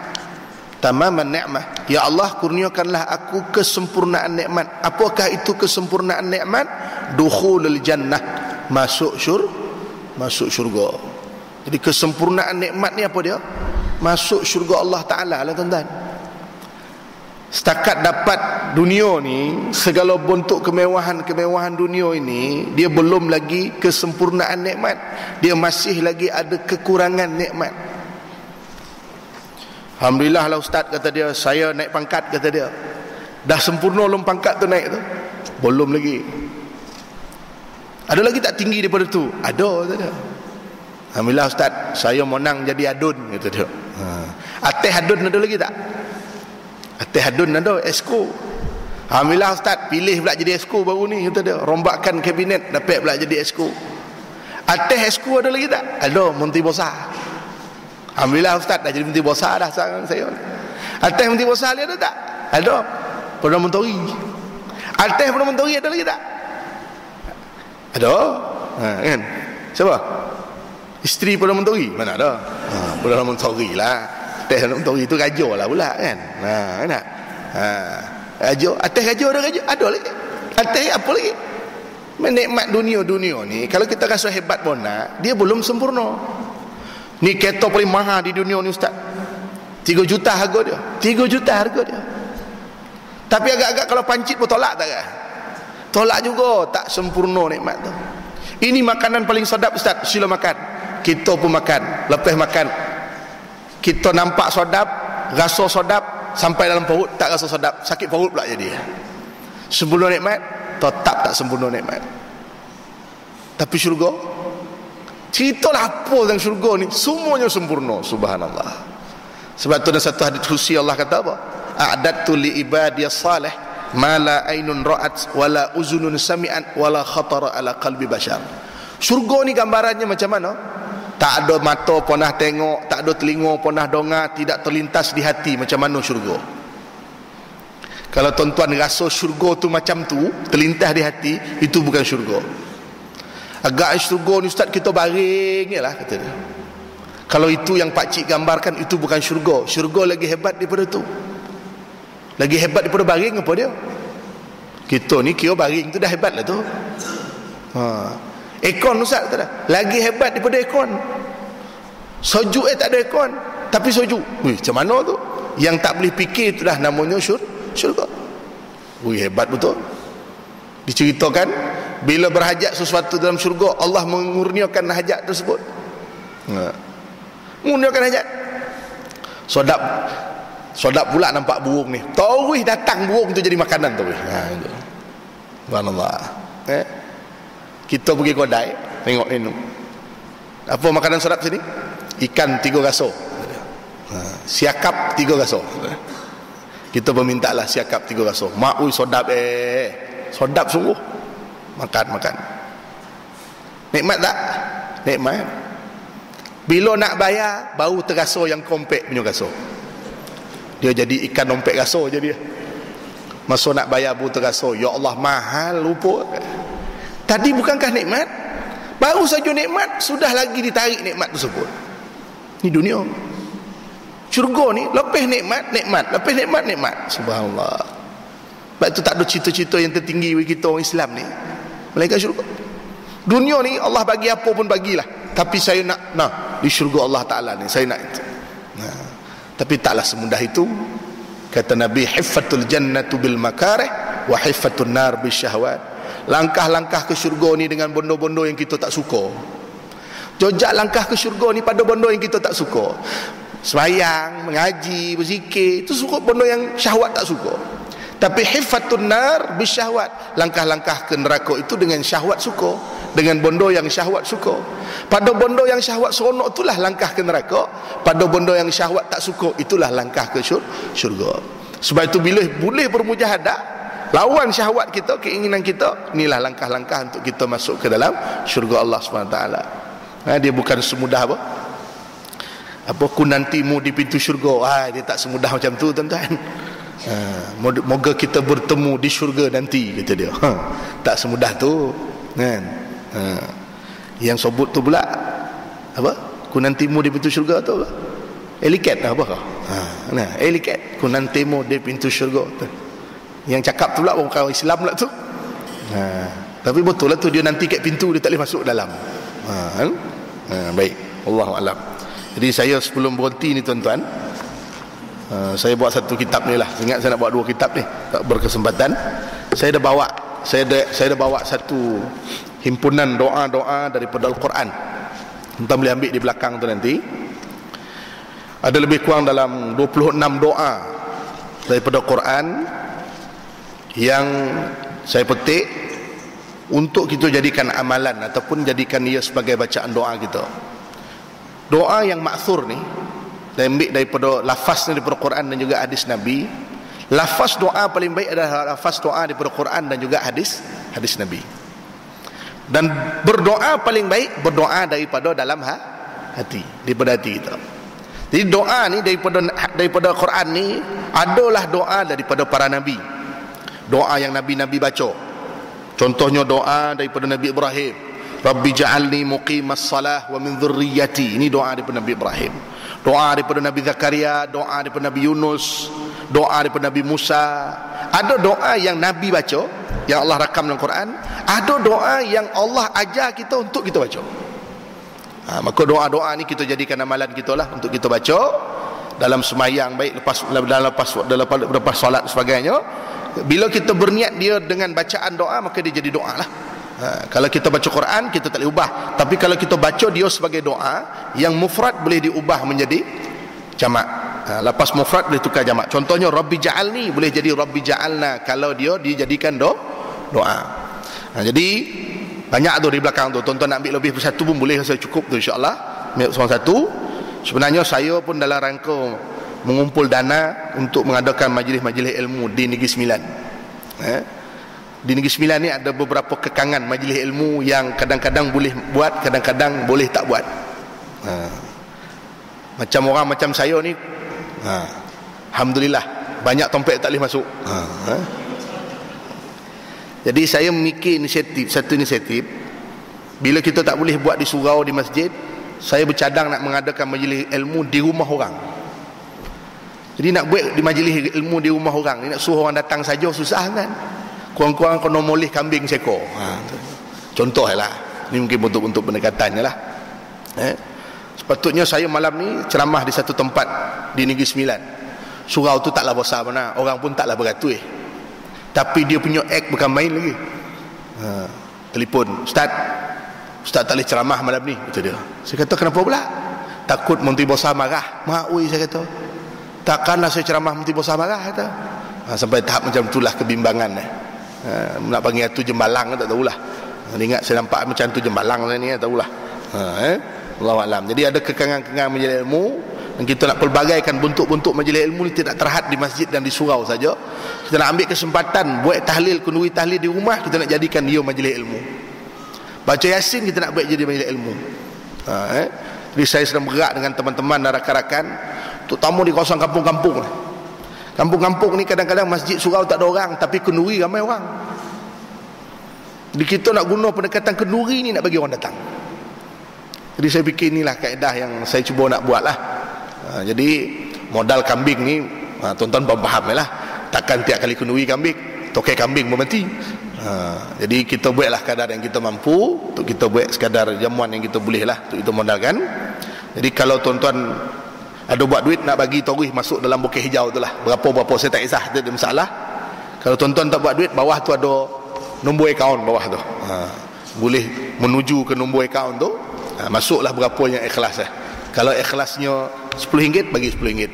[SPEAKER 1] Tamaman ni'mah, ya Allah, kurniakanlah aku kesempurnaan nikmat. Apakah itu kesempurnaan nikmat? Dukhulul jannah, masuk syurga. Jadi kesempurnaan nikmat ni apa dia? Masuk syurga Allah Ta'ala lah tuan-tuan. Setakat dapat dunia ni, segala bentuk kemewahan dunia ini, dia belum lagi kesempurnaan nikmat. Dia masih lagi ada kekurangan nikmat. Alhamdulillah lah ustaz, kata dia, saya naik pangkat, kata dia. Dah sempurna belum pangkat tu naik tu? Belum lagi. Ada lagi tak tinggi daripada tu? Ada, kata dia. Alhamdulillah ustaz, saya menang jadi adun, kata dia. Atas adun ada lagi tak? Atas adun ada, esko. Alhamdulillah ustaz, pilih pula jadi esko baru ni, kata dia. Rombakan kabinet, dapat pula jadi esko. Atas esko ada lagi tak? Ada, menteri besar. Alhamdulillah ustaz, dah jadi menteri besar dah sekarang saya. Atas menteri besar ada tak? Ada. Perdana Menteri. Atas Perdana Menteri ada lagi tak? Ada. Kan? Siapa? Isteri Perdana Menteri? Mana ada? Perdana Menteri lah. Atas Perdana Menteri tu raja lah pula kan? Kan tak? Raja. Atas raja ada raja? Ada lagi. Atas apa lagi? Menikmat dunia ni, kalau kita rasa hebat pun nak, dia belum sempurna. Ni kereta paling mahal di dunia ni ustaz, 3 juta harga dia. 3 juta harga dia. Tapi agak-agak kalau pancit pun tolak tak kan? Tolak juga, tak sempurna nikmat tu. Ini makanan paling sedap ustaz, sila makan. Kita pun makan. Lepas makan, kita nampak sedap, rasa sedap, sampai dalam perut tak rasa sedap, sakit perut pula jadi. Sempurna nikmat? Tetap tak sempurna nikmat. Tapi syurga, ceritalah apa tentang syurga ni, semuanya sempurna, subhanallah. Sebab tu dalam satu hadis kursi Allah kata apa? A'dadtu li ibadiyas salih ma la ainun ra'at wala uzunun sami'at wala khatara ala qalbi bashar. Syurga ni gambarannya macam mana? Tak ada mata pernah tengok, tak ada telinga pernah dengar, tidak terlintas di hati macam mana syurga. Kalau tuan-tuan rasa syurga tu macam tu, terlintas di hati, itu bukan syurga. Agak syurga ni ustaz kita baring je lah, kata dia. Kalau itu yang pakcik gambarkan, itu bukan syurga. Syurga lagi hebat daripada tu. Lagi hebat daripada baring apa dia? Kita ni kira baring tu dah hebat lah tu. Aircon Ustaz tak ada. Lagi hebat daripada aircon. Sejuk tak ada aircon, tapi sejuk. Macam mana tu? Yang tak boleh fikir itulah namanya syurga. Hebat betul. Diceritakan bila berhajat sesuatu dalam syurga, Allah mengurniakan hajat tersebut. Mengurniakan hajat. Sodap pula nampak burung ni. Tahu datang burung tu jadi makanan tu. Subhanallah. Kita pergi kedai tengok ni. Apa makanan sedap sini? Ikan 3 gaso. Siakap 3 gaso. Kita bermintalah siakap 3 gaso. Mak sedap sedap sungguh. Makan. Nikmat tak? Nikmat. Bila nak bayar, baru tergaso yang kompak punya gaso. Dia jadi ikan dompet gaso je dia. Masa nak bayar baru tergaso. Ya Allah, mahal lupa. Tadi bukankah nikmat? Baru saja nikmat, sudah lagi ditarik nikmat tersebut. Ni dunia. Syurga ni lepas nikmat. Lepas nikmat. Subhanallah. Sebab itu tak ada cita-cita yang tertinggi bagi kita orang Islam ni, melainkan syurga. Dunia ni Allah bagi apa pun bagilah, tapi saya nak di syurga Allah Ta'ala ni, saya nak itu. Tapi taklah semudah itu. Kata Nabi, hiffatul jannatu bil makarih wa hiffatun nar bil syahwat. Langkah-langkah ke syurga ni dengan benda-benda yang kita tak suka. Jojak langkah ke syurga ni pada benda yang kita tak suka. Sembahyang, mengaji, berzikir, itu suka benda yang syahwat tak suka. Tapi hiffatun nar bil syahwat, langkah-langkah ke neraka itu dengan syahwat suka, dengan benda yang syahwat suka. Pada benda yang syahwat seronok itulah langkah ke neraka. Pada benda yang syahwat tak suka, itulah langkah ke syurga. Sebab itu bila boleh bermujahadah, lawan syahwat kita, keinginan kita, inilah langkah-langkah untuk kita masuk ke dalam syurga Allah SWT. Dia bukan semudah apa ku nantimu di pintu syurga. Dia tak semudah macam tu, tuan-tuan. Moga kita bertemu di syurga nanti, kata dia. Tak semudah tu kan. Yang sebut tu pula apa? Ku nantimu di pintu syurga tu apa? Eliket apa kau? Eliket ku nantimu di pintu syurga tu. Yang cakap tu pula orang Islam pula tu. Tapi betul lah tu, dia nanti kat pintu, dia tak boleh masuk dalam. Baik, Allahu a'lam. Jadi saya sebelum berhenti ni tuan-tuan, saya buat satu kitab ni lah. Ingat saya nak buat 2 kitab ni, tak berkesempatan. Saya dah bawa satu himpunan doa-doa daripada Al-Quran. Tuan boleh ambil di belakang tu nanti. Ada lebih kurang dalam 26 doa daripada Quran yang saya petik untuk kita jadikan amalan ataupun jadikan ia sebagai bacaan doa kita. Doa yang ma'thur ni, saya ambil daripada lafaz ni daripada Quran dan juga hadis Nabi. Lafaz doa paling baik adalah lafaz doa daripada Quran dan juga hadis Nabi. Dan berdoa paling baik berdoa daripada dalam hati, daripada hati kita. Jadi doa ni daripada Quran ni adalah doa daripada para nabi. Doa yang nabi-nabi baca. Contohnya doa daripada Nabi Ibrahim, Rabbi ja'alni muqimas salah wa min dhurriyyati. Ini doa daripada Nabi Ibrahim. Doa daripada Nabi Zakaria, doa daripada Nabi Yunus, doa daripada Nabi Musa. Ada doa yang Nabi baca, yang Allah rakam dalam Quran. Ada doa yang Allah ajar kita untuk kita baca. Maka doa-doa ni kita jadikan amalan kita lah, untuk kita baca dalam semayang, baik lepas solat sebagainya. Bila kita berniat dia dengan bacaan doa, maka dia jadi doa lah. Kalau kita baca Quran, kita tak boleh ubah. Tapi kalau kita baca dia sebagai doa, yang mufrad boleh diubah menjadi jamak. Lepas mufrad boleh tukar jamak. Contohnya Rabbi ja'alni boleh jadi Rabbi ja'alna kalau dia dijadikan doa. Jadi banyak tu di belakang tu. Tuan-tuan nak ambil lebih satu pun boleh, saya cukup tu insya-Allah. Ambil seorang satu. Sebenarnya saya pun dalam rangka mengumpul dana untuk mengadakan majlis-majlis ilmu di Negeri Sembilan. Di Negeri Sembilan ni ada beberapa kekangan majlis ilmu yang kadang-kadang boleh buat, kadang-kadang boleh tak buat. Macam orang macam saya ni, alhamdulillah banyak tempat tak boleh masuk. Jadi saya memikir satu inisiatif. Bila kita tak boleh buat di surau, di masjid, saya bercadang nak mengadakan majlis ilmu di rumah orang. Jadi nak buat di majlis ilmu di rumah orang ni, nak suruh orang datang saja susah kan. Kurang-kurang kena molih kambing seekor. Contoh lah, ni mungkin bentuk-bentuk pendekatannya lah. Sepatutnya saya malam ni ceramah di satu tempat di Negeri Sembilan. Surau tu taklah besar mana, orang pun taklah beratus, tapi dia punya act bukan main lagi. Telefon, Ustaz tak boleh ceramah malam ni, kata dia. Saya kata kenapa pula? Takut Menteri Besar marah. Mak oi, saya kata, takkanlah saya ceramah Menteri Besar marah, kata. Sampai tahap macam itulah kebimbangan. Nak panggil tu jembalang, tak tahulah. Ingat saya nampak macam tu jembalang ni, tak tahulah. Allahuakbar. Jadi ada kekangan-kekangan majlis ilmu, dan kita nak pelbagaikan bentuk-bentuk majlis ilmu ni tidak terhad di masjid dan di surau saja. Kita nak ambil kesempatan buat tahlil, kenduri tahlil di rumah, kita nak jadikan dia majlis ilmu. Baca Yasin kita nak buat jadi majlis ilmu. Jadi saya sedang bergerak dengan teman-teman dan rakan-rakan, terutama di kawasan kampung-kampung ni. Kampung-kampung ni kadang-kadang masjid surau tak ada orang, tapi kenduri ramai orang. Jadi kita nak guna pendekatan kenduri ni nak bagi orang datang. Jadi saya fikir inilah kaedah yang saya cuba nak buat lah. Jadi modal kambing ni, tuan-tuan faham lah. Takkan tiap kali kenduri kambing, tokai kambing bermati. Jadi kita buatlah kadar yang kita mampu, untuk kita buat sekadar jamuan yang kita boleh lah, untuk kita modalkan. Jadi kalau tuan-tuan ada buat duit nak bagi torih masuk dalam bukit hijau tu lah, berapa-berapa saya tak kisah, tak ada masalah. Kalau tuan-tuan tak buat duit, bawah tu ada nombor akaun bawah tu, boleh menuju ke nombor akaun tu. Masuklah berapa yang ikhlas. Kalau ikhlasnya RM10, bagi RM10.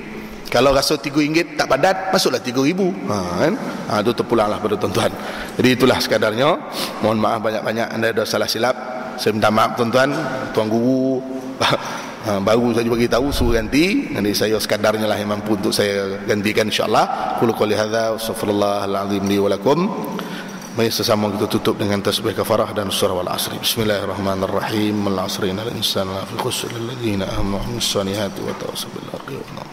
[SPEAKER 1] Kalau rasa RM3 tak padat, masuklah RM3,000. Kan? Itu terpulanglah pada tuan-tuan. Jadi itulah sekadarnya. Mohon maaf banyak-banyak anda ada salah silap. Saya minta maaf tuan-tuan, tuan guru baru saja bagi tahu suruh ganti. Jadi saya sekadarnya lah yang mampu untuk saya gantikan, insya-Allah. Qul qouli hadza, astaghfirullahal azim li wa lakum. Mari sesama kita tutup dengan tasbih kafarah dan surah Al-Asr. Bismillahirrahmanirrahim. Al-'asri innal insana lafi khusr illa alladziina aamanu wa 'amilus salihati wa tawassaw bil haqqi wa tawassaw.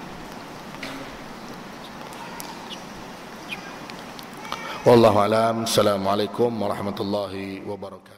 [SPEAKER 1] Wallahu a'lam. Assalamualaikum warahmatullahi wabarakatuh.